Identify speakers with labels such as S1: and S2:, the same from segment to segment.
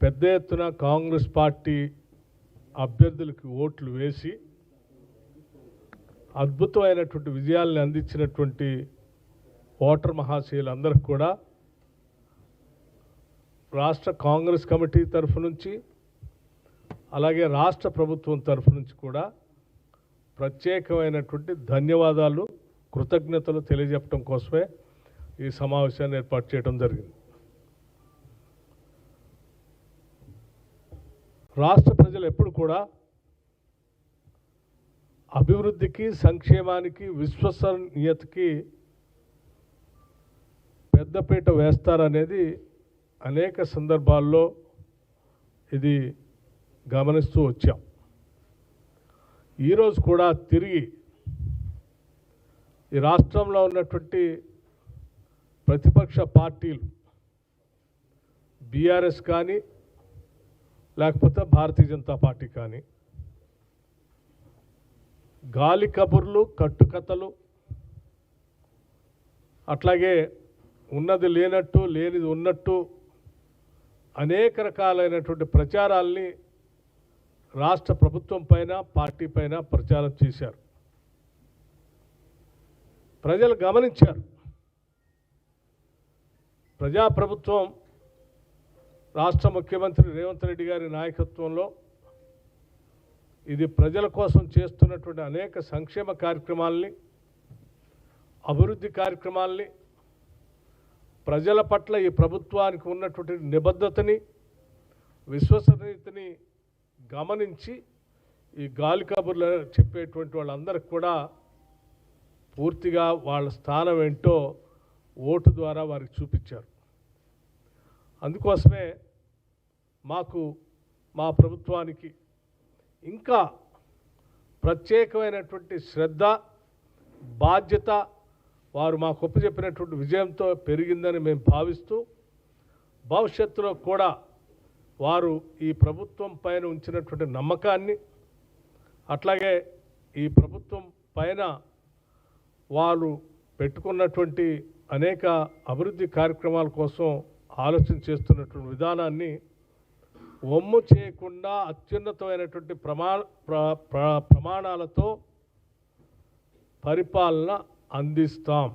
S1: పెద్ద ఎత్తున కాంగ్రెస్ పార్టీ అభ్యర్థులకు ఓట్లు వేసి అద్భుతమైనటువంటి విజయాలను అందించినటువంటి ఓటర్ మహాశయులందరికీ కూడా రాష్ట్ర కాంగ్రెస్ కమిటీ తరఫు నుంచి అలాగే రాష్ట్ర ప్రభుత్వం తరఫు నుంచి కూడా ప్రత్యేకమైనటువంటి ధన్యవాదాలు కృతజ్ఞతలు తెలియజెప్పడం కోసమే ఈ సమావేశాన్ని ఏర్పాటు చేయడం జరిగింది. రాష్ట్ర ప్రజలు ఎప్పుడు కూడా అభివృద్ధికి సంక్షేమానికి విశ్వసనీయతకి పెద్దపీట వేస్తారనేది అనేక సందర్భాల్లో ఇది గమనిస్తూ వచ్చాం. ఈరోజు కూడా తిరిగి ఈ రాష్ట్రంలో ఉన్నటువంటి ప్రతిపక్ష పార్టీలు బీఆర్ఎస్ కానీ లేకపోతే భారతీయ జనతా పార్టీ కానీ గాలి కబుర్లు కట్టుకథలు అట్లాగే ఉన్నది లేనట్టు లేనిది ఉన్నట్టు అనేక రకాలైనటువంటి ప్రచారాల్ని రాష్ట్ర ప్రభుత్వం పైన పార్టీ పైన ప్రచారం చేశారు. ప్రజలు గమనించారు. ప్రజాప్రభుత్వం రాష్ట్ర ముఖ్యమంత్రి రేవంత్ రెడ్డి గారి నాయకత్వంలో ఇది ప్రజల కోసం చేస్తున్నటువంటి అనేక సంక్షేమ కార్యక్రమాల్ని అభివృద్ధి కార్యక్రమాల్ని ప్రజల పట్ల ఈ ప్రభుత్వానికి ఉన్నటువంటి నిబద్ధతని విశ్వసనీయతని గమనించి ఈ గాలి కబుర్లు చెప్పేటువంటి వాళ్ళందరికీ కూడా పూర్తిగా వాళ్ళ స్థానం ఏంటో ఓటు ద్వారా వారికి చూపించారు. అందుకోసమే మా ప్రభుత్వానికి ఇంకా ప్రత్యేకమైనటువంటి శ్రద్ధ బాధ్యత వారు మాకు ఒప్పచెప్పినటువంటి విజయంతో పెరిగిందని మేము భావిస్తూ భవిష్యత్తులో కూడా వారు ఈ ప్రభుత్వం పైన ఉంచినటువంటి నమ్మకాన్ని అట్లాగే ఈ ప్రభుత్వం పైన వారు పెట్టుకున్నటువంటి అనేక అభివృద్ధి కార్యక్రమాల కోసం ఆలోచన చేస్తున్నటువంటి విధానాన్ని వమ్ము చేయకుండా అత్యున్నతమైనటువంటి ప్రమాణాలతో పరిపాలన అందిస్తాం.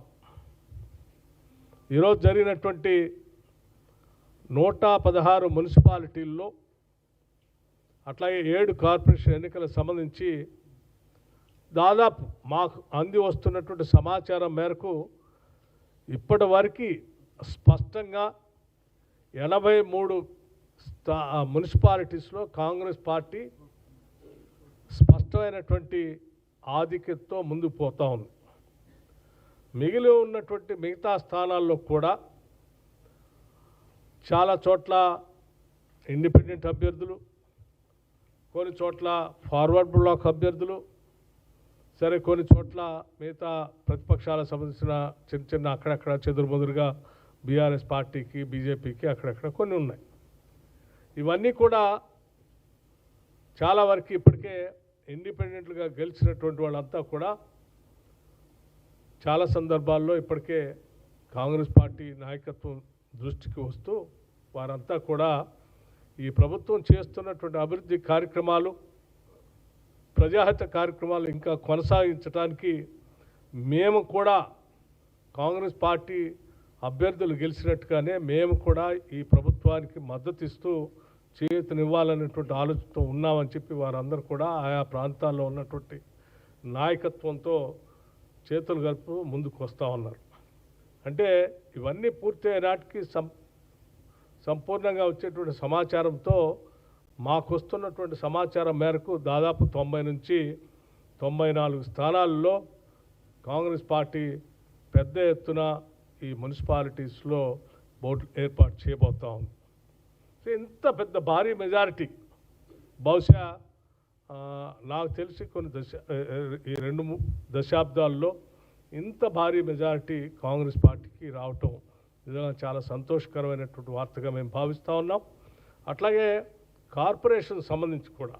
S1: ఈరోజు జరిగినటువంటి 116 మున్సిపాలిటీల్లో అట్లాగే 7 కార్పొరేషన్ ఎన్నికలకు సంబంధించి దాదాపు మాకు అంది వస్తున్నటువంటి సమాచారం మేరకు ఇప్పటి వరకు స్పష్టంగా 83 మున్సిపాలిటీస్లో కాంగ్రెస్ పార్టీ స్పష్టమైనటువంటి ఆధిక్యతతో ముందుకు పోతూ ఉంది. మిగిలి ఉన్నటువంటి మిగతా స్థానాల్లో కూడా చాలా చోట్ల ఇండిపెండెంట్ అభ్యర్థులు, కొన్ని చోట్ల ఫార్వర్డ్ బ్లాక్ అభ్యర్థులు, సరే కొన్ని చోట్ల మిగతా ప్రతిపక్షాలకు సంబంధించిన చిన్న చిన్న అక్కడక్కడ చెదురుమదురుగా బీఆర్ఎస్ పార్టీకి బీజేపీకి అక్కడక్కడ కొన్ని ఉన్నాయి. ఇవన్నీ కూడా చాలా వరకు ఇప్పటికే ఇండిపెండెంట్గా గెలిచినటువంటి వాళ్ళంతా కూడా చాలా సందర్భాల్లో ఇప్పటికే కాంగ్రెస్ పార్టీ నాయకత్వం దృష్టికి వస్తూ వారంతా కూడా ఈ ప్రభుత్వం చేస్తున్నటువంటి అభివృద్ధి కార్యక్రమాలు ప్రజాహిత కార్యక్రమాలు ఇంకా కొనసాగించడానికి మేము కూడా కాంగ్రెస్ పార్టీ అభ్యర్థులు గెలిచినట్టుగానే మేము కూడా ఈ ప్రభుత్వానికి మద్దతు ఇస్తూ చేయూతనివ్వాలనేటువంటి ఆలోచనతో ఉన్నామని చెప్పి వారందరూ కూడా ఆయా ప్రాంతాల్లో ఉన్నటువంటి నాయకత్వంతో చేతులు కలుపు ముందుకు వస్తూ ఉన్నారు. అంటే ఇవన్నీ పూర్తయ్యే నాటికి సంపూర్ణంగా వచ్చేటువంటి సమాచారంతో మాకు వస్తున్నటువంటి సమాచారం మేరకు దాదాపు 90 నుంచి 94 స్థానాల్లో కాంగ్రెస్ పార్టీ పెద్ద ఎత్తున ఈ మున్సిపాలిటీస్లో బోర్డు ఏర్పాటు చేయబోతా ఉంది. ఇంత పెద్ద భారీ మెజారిటీ బహుశా నాకు తెలిసి కొన్ని ఈ 2 దశాబ్దాల్లో ఇంత భారీ మెజారిటీ కాంగ్రెస్ పార్టీకి రావటం నిజంగా చాలా సంతోషకరమైనటువంటి వార్తగా మేము భావిస్తూ ఉన్నాం. అట్లాగే కార్పొరేషన్ సంబంధించి కూడా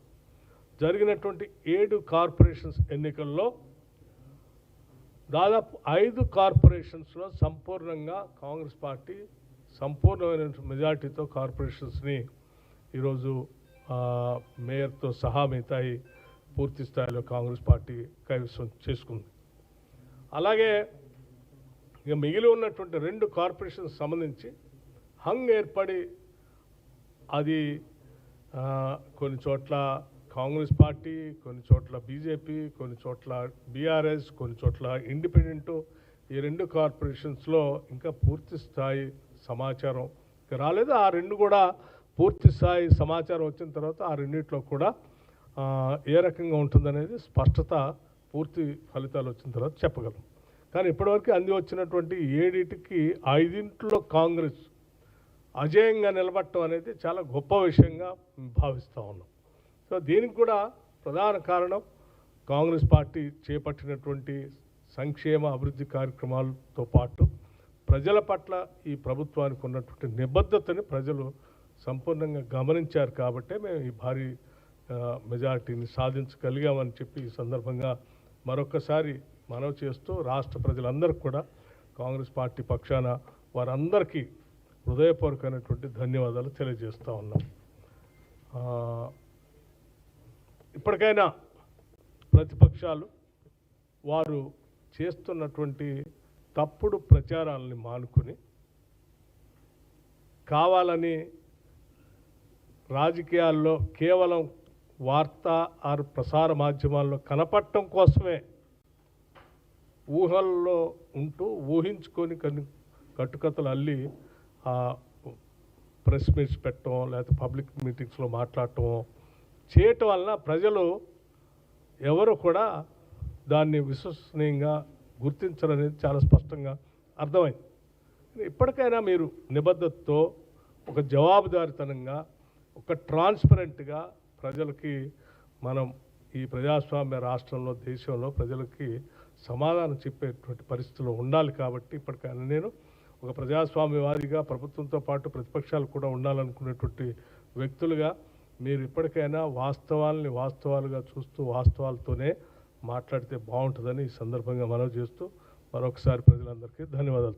S1: జరిగినటువంటి 7 కార్పొరేషన్స్ ఎన్నికల్లో దాదాపు 5 కార్పొరేషన్స్లో సంపూర్ణంగా కాంగ్రెస్ పార్టీ సంపూర్ణమైన మెజారిటీతో కార్పొరేషన్స్ని ఈరోజు మేయర్తో సహా మిగతాయి పూర్తి స్థాయిలో కాంగ్రెస్ పార్టీ కైవసం చేసుకుంది. అలాగే ఇక మిగిలి ఉన్నటువంటి 2 కార్పొరేషన్స్ సంబంధించి హంగ్ ఏర్పడి అది కొన్ని చోట్ల కాంగ్రెస్ పార్టీ, కొన్ని చోట్ల బీజేపీ, కొన్ని చోట్ల బీఆర్ఎస్, కొన్ని చోట్ల ఇండిపెండెంట్, ఈ 2 కార్పొరేషన్స్లో ఇంకా పూర్తి స్థాయి సమాచారం రాలేదు. ఆ 2 కూడా పూర్తి స్థాయి సమాచారం వచ్చిన తర్వాత ఆ 2 కూడా ఏ రకంగా ఉంటుందనేది స్పష్టత పూర్తి ఫలితాలు వచ్చిన తర్వాత చెప్పగలం. కానీ ఇప్పటివరకు అంది వచ్చినటువంటి 7కి 5 కాంగ్రెస్ అజేయంగా నిలబడటం అనేది చాలా గొప్ప విషయంగా భావిస్తూ ఉన్నాం. సో దీనికి కూడా ప్రధాన కారణం కాంగ్రెస్ పార్టీ చేపట్టినటువంటి సంక్షేమ అభివృద్ధి కార్యక్రమాలతో పాటు ప్రజల పట్ల ఈ ప్రభుత్వానికి ఉన్నటువంటి నిబద్ధతని ప్రజలు సంపూర్ణంగా గమనించారు కాబట్టే మేము ఈ భారీ మెజారిటీని సాధించగలిగామని చెప్పి ఈ సందర్భంగా మరొకసారి మనవి చేస్తూ రాష్ట్ర ప్రజలందరికీ కూడా కాంగ్రెస్ పార్టీ పక్షాన వారందరికీ హృదయపూర్వకమైనటువంటి ధన్యవాదాలు తెలియజేస్తూ ఉన్నాం. ఇప్పటికైనా ప్రతిపక్షాలు వారు చేస్తున్నటువంటి తప్పుడు ప్రచారాలని మానుకొని కావాలని రాజకీయాల్లో కేవలం వార్తా ఆరు ప్రసార మాధ్యమాల్లో కనపడటం కోసమే ఊహల్లో ఉంటూ ఊహించుకొని కట్టుకథలు అల్లి ప్రెస్ మీట్స్ పెట్టడం లేకపోతే పబ్లిక్ మీటింగ్స్లో మాట్లాడటం చేయటం వలన ప్రజలు ఎవరు కూడా దాన్ని విశ్వసనీయంగా గుర్తించరనేది చాలా స్పష్టంగా అర్థమైంది. ఇప్పటికైనా మీరు నిబద్ధతతో ఒక జవాబుదారితనంగా ఒక ట్రాన్స్పరెంట్గా ప్రజలకి మనం ఈ ప్రజాస్వామ్య రాష్ట్రంలో దేశంలో ప్రజలకి సమాధానం చెప్పేటువంటి పరిస్థితుల్లో ఉండాలి. కాబట్టి ఇప్పటికైనా నేను ఒక ప్రజాస్వామ్యవాదిగా ప్రభుత్వంతో పాటు ప్రతిపక్షాలు కూడా ఉండాలనుకునేటువంటి వ్యక్తులుగా మీరు ఇప్పటికైనా వాస్తవాల్ని వాస్తవాలుగా చూస్తూ వాస్తవాలతోనే మాట్లాడితే బాగుంటుందని ఈ సందర్భంగా మనవి చేస్తూ మరొకసారి ప్రజలందరికీ ధన్యవాదాలు.